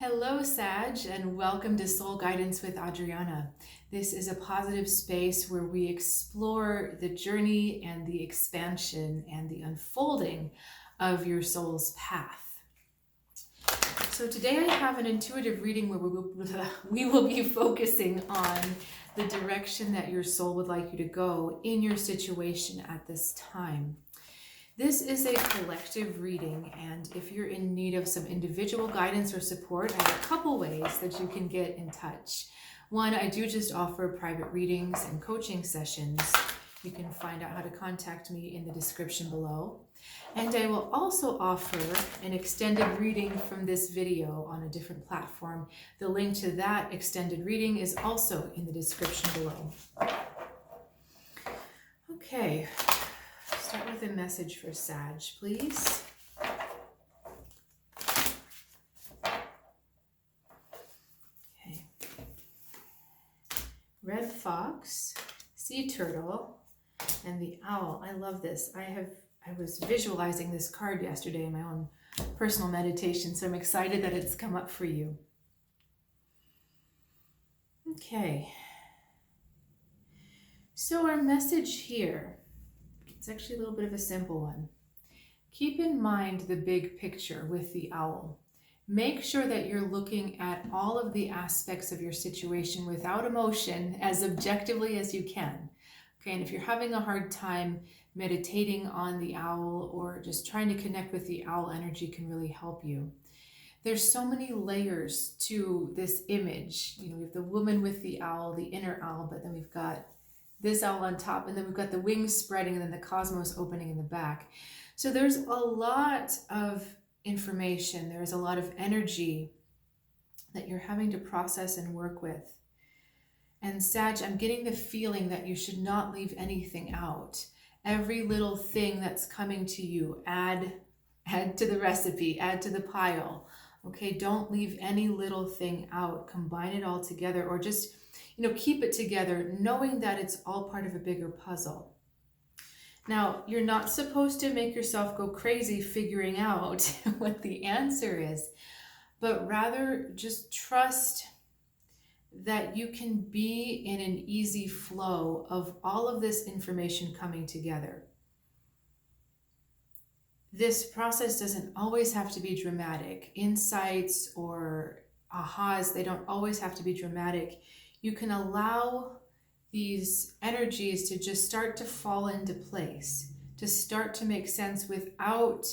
Hello, Sag, and welcome to Soul Guidance with Adriana. This is a positive space where we explore the journey and the expansion and the unfolding of your soul's path. So today I have an intuitive reading where we will be focusing on the direction that your soul would like you to go in your situation at this time. This is a collective reading, and if you're in need of some individual guidance or support, I have a couple ways that you can get in touch. One, I do just offer private readings and coaching sessions. You can find out how to contact me in the description below. And I will also offer an extended reading from this video on a different platform. The link to that extended reading is also in the description below. Okay. Start with a message for Sag, please. Okay. Red fox, sea turtle, and the owl. I love this. I was visualizing this card yesterday in my own personal meditation, so I'm excited that it's come up for you. Okay. So our message here, it's actually a little bit of a simple one. Keep in mind the big picture with the owl. Make sure that you're looking at all of the aspects of your situation without emotion as objectively as you can. Okay, and if you're having a hard time meditating on the owl or just trying to connect with the owl energy can really help you. There's so many layers to this image. You know, we have the woman with the owl, the inner owl, but then we've got this owl on top, and then we've got the wings spreading and then the cosmos opening in the back. So there's a lot of information. There's a lot of energy that you're having to process and work with. And Sag, I'm getting the feeling that you should not leave anything out. Every little thing that's coming to you, add to the recipe, add to the pile. Okay, don't leave any little thing out. Combine it all together, or just keep it together, knowing that it's all part of a bigger puzzle. Now, you're not supposed to make yourself go crazy figuring out what the answer is, but rather just trust that you can be in an easy flow of all of this information coming together. This process doesn't always have to be dramatic. Insights or ahas, they don't always have to be dramatic. You can allow these energies to just start to fall into place, to start to make sense without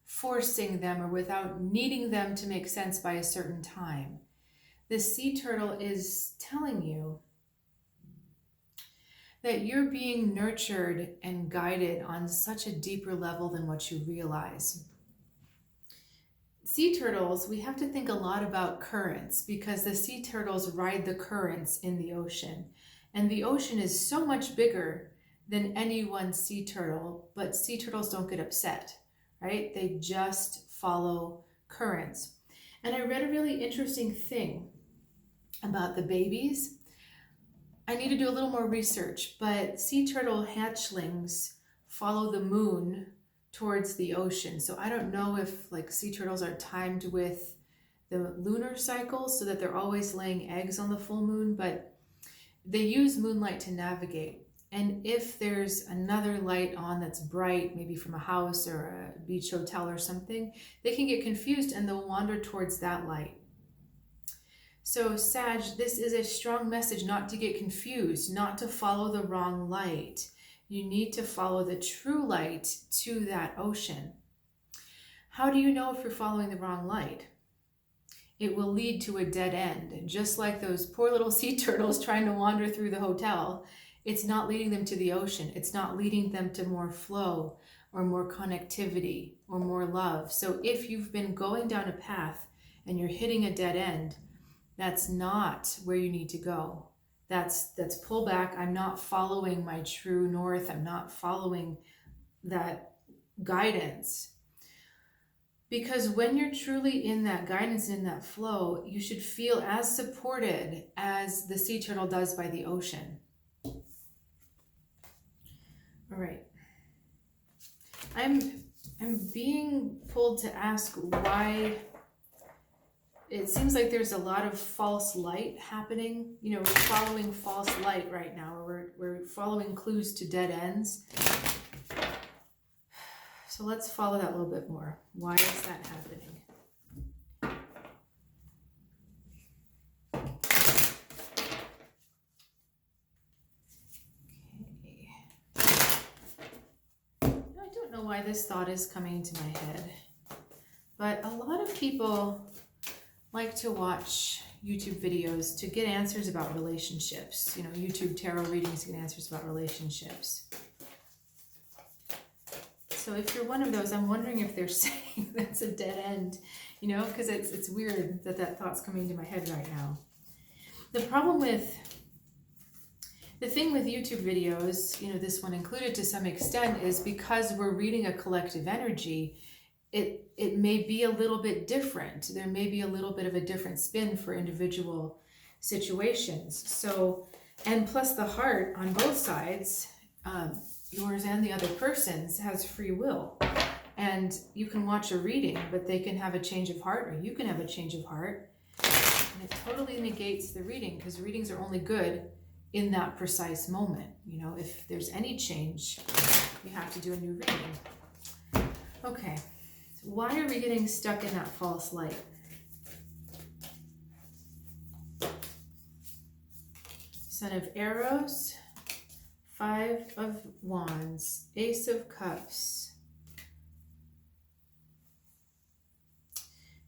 forcing them or without needing them to make sense by a certain time. The sea turtle is telling you that you're being nurtured and guided on such a deeper level than what you realize. Sea turtles, we have to think a lot about currents because the sea turtles ride the currents in the ocean. And the ocean is so much bigger than any one sea turtle, but sea turtles don't get upset, right? They just follow currents. And I read a really interesting thing about the babies. I need to do a little more research, but sea turtle hatchlings follow the moon towards the ocean. So I don't know if sea turtles are timed with the lunar cycle so that they're always laying eggs on the full moon, but they use moonlight to navigate. And if there's another light on that's bright, maybe from a house or a beach hotel or something, they can get confused and they'll wander towards that light. So Sag, this is a strong message not to get confused, not to follow the wrong light. You need to follow the true light to that ocean. How do you know if you're following the wrong light? It will lead to a dead end. Just like those poor little sea turtles trying to wander through the hotel, it's not leading them to the ocean. It's not leading them to more flow or more connectivity or more love. So if you've been going down a path and you're hitting a dead end, that's not where you need to go. That's pull back. I'm not following my true north. I'm not following that guidance. Because when you're truly in that guidance, in that flow, you should feel as supported as the sea turtle does by the ocean. All right. I'm being pulled to ask why it seems like there's a lot of false light happening. You know, we're following false light right now, or we're following clues to dead ends. So let's follow that a little bit more. Why is that happening? Okay. I don't know why this thought is coming into my head, but a lot of people like to watch YouTube videos to get answers about relationships. You know, YouTube tarot readings to get answers about relationships. So if you're one of those, I'm wondering if they're saying that's a dead end, you know, because it's weird that that thought's coming into my head right now. The problem with, the thing with YouTube videos, you know, this one included to some extent, is because we're reading a collective energy, it may be a little bit different. There may be a little bit of a different spin for individual situations. So, and plus the heart on both sides, yours and the other person's, has free will. And you can watch a reading, but they can have a change of heart, or you can have a change of heart. And it totally negates the reading, because readings are only good in that precise moment. You know, if there's any change, you have to do a new reading. Okay. Why are we getting stuck in that false light? Son of Arrows, 5 of Wands, Ace of Cups,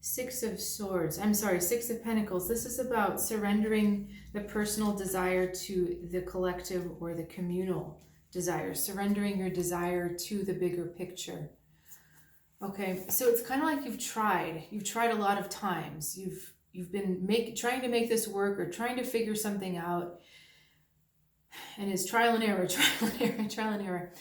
6 of Swords. I'm sorry, 6 of Pentacles. This is about surrendering the personal desire to the collective or the communal desire, surrendering your desire to the bigger picture. Okay, so it's kind of like you've tried a lot of times. You've been trying to make this work, or trying to figure something out, and it's trial and error, trial and error, trial and error.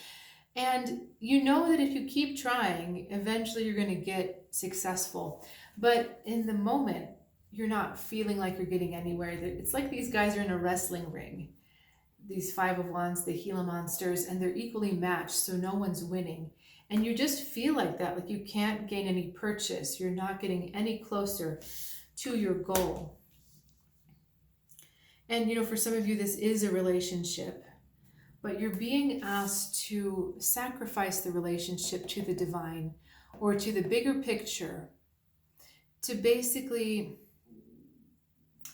And you know that if you keep trying, eventually you're going to get successful. But in the moment, you're not feeling like you're getting anywhere. It's like these guys are in a wrestling ring. These 5 of Wands, the Gila monsters, and they're equally matched, so no one's winning. And you just feel like that, like you can't gain any purchase. You're not getting any closer to your goal. And, you know, for some of you, this is a relationship, but you're being asked to sacrifice the relationship to the divine, or to the bigger picture, to basically,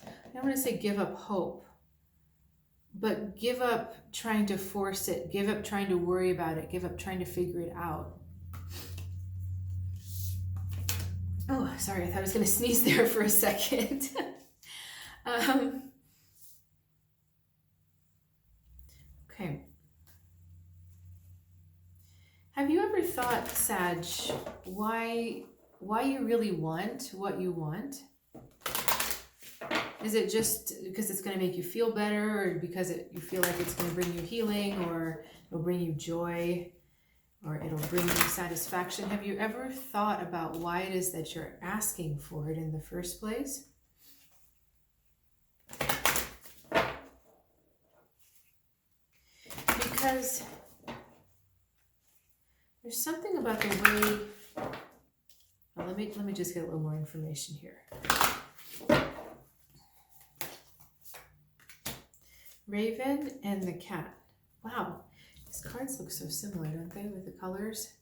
I don't want to say give up hope, but give up trying to force it, give up trying to worry about it, give up trying to figure it out. Oh, sorry, I thought I was going to sneeze there for a second. Okay. Have you ever thought, Sag, why you really want what you want? Is it just because it's going to make you feel better, or because you feel like it's going to bring you healing, or it'll bring you joy, or it'll bring you satisfaction? Have you ever thought about why it is that you're asking for it in the first place? Because there's something about the way, well, let me just get a little more information here. Raven and the cat. Wow, these cards look so similar, don't they, with the colors?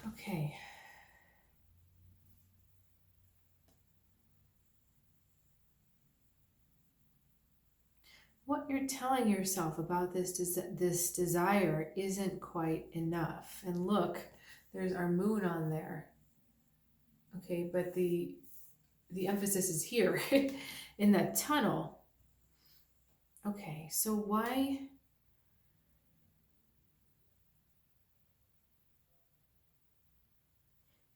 Okay. What you're telling yourself about this desire isn't quite enough. And look, there's our moon on there. Okay, but the emphasis is here in that tunnel. Okay, so why?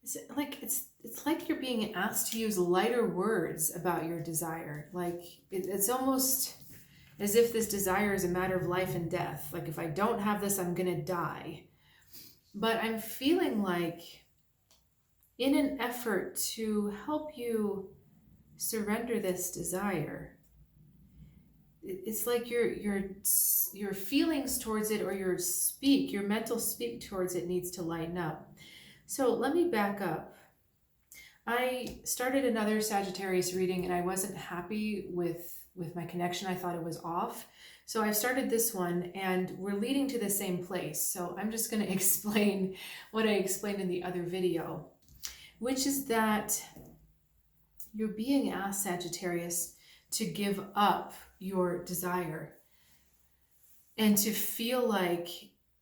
Is it like it's like you're being asked to use lighter words about your desire. Like it's almost as if this desire is a matter of life and death. Like if I don't have this, I'm gonna die. But I'm feeling like in an effort to help you surrender this desire, it's like your feelings towards it, or your mental speak towards it needs to lighten up. So let me back up. I started another Sagittarius reading and I wasn't happy with my connection. I thought it was off. So I started this one and we're leading to the same place. So I'm just going to explain what I explained in the other video, which is that you're being asked, Sagittarius, to give up your desire and to feel like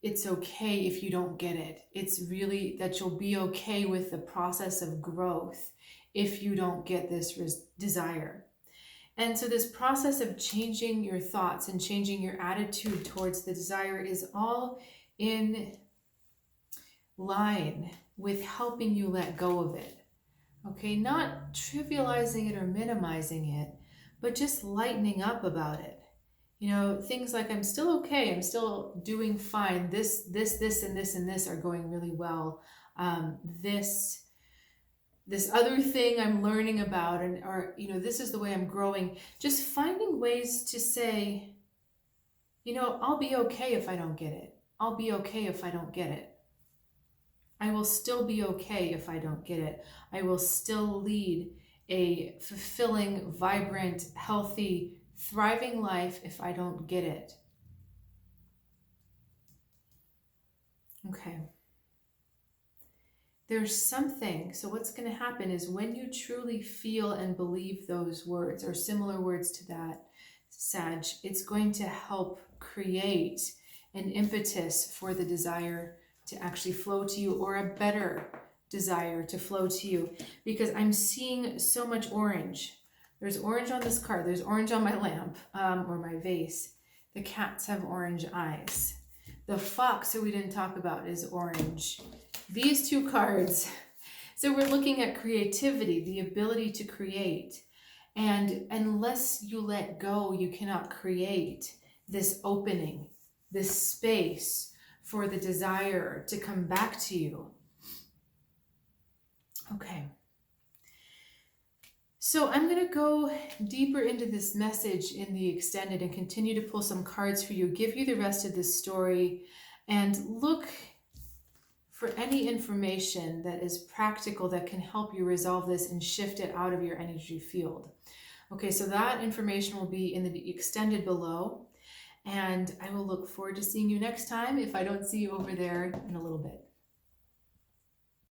it's okay if you don't get it. It's really that you'll be okay with the process of growth if you don't get this desire. And so this process of changing your thoughts and changing your attitude towards the desire is all in line with helping you let go of it. Okay, not trivializing it or minimizing it, but just lightening up about it. You know, things like I'm still okay, I'm still doing fine. This, and this, and this are going really well. This other thing I'm learning about, and or you know, this is the way I'm growing. Just finding ways to say, you know, I'll be okay if I don't get it. I'll be okay if I don't get it. I will still be okay if I don't get it. I will still lead a fulfilling, vibrant, healthy, thriving life if I don't get it. Okay. There's something, so what's going to happen is when you truly feel and believe those words or similar words to that, Sag, it's going to help create an impetus for the desire to actually flow to you, or a better desire to flow to you, because I'm seeing so much orange. There's orange on this card. There's orange on my lamp or my vase. The cats have orange eyes. The fox, who we didn't talk about, is orange. These two cards. So we're looking at creativity, the ability to create. And unless you let go, you cannot create this opening, this space for the desire to come back to you. Okay. So I'm going to go deeper into this message in the extended and continue to pull some cards for you, give you the rest of this story, and look for any information that is practical that can help you resolve this and shift it out of your energy field. Okay, so that information will be in the extended below, and I will look forward to seeing you next time if I don't see you over there in a little bit.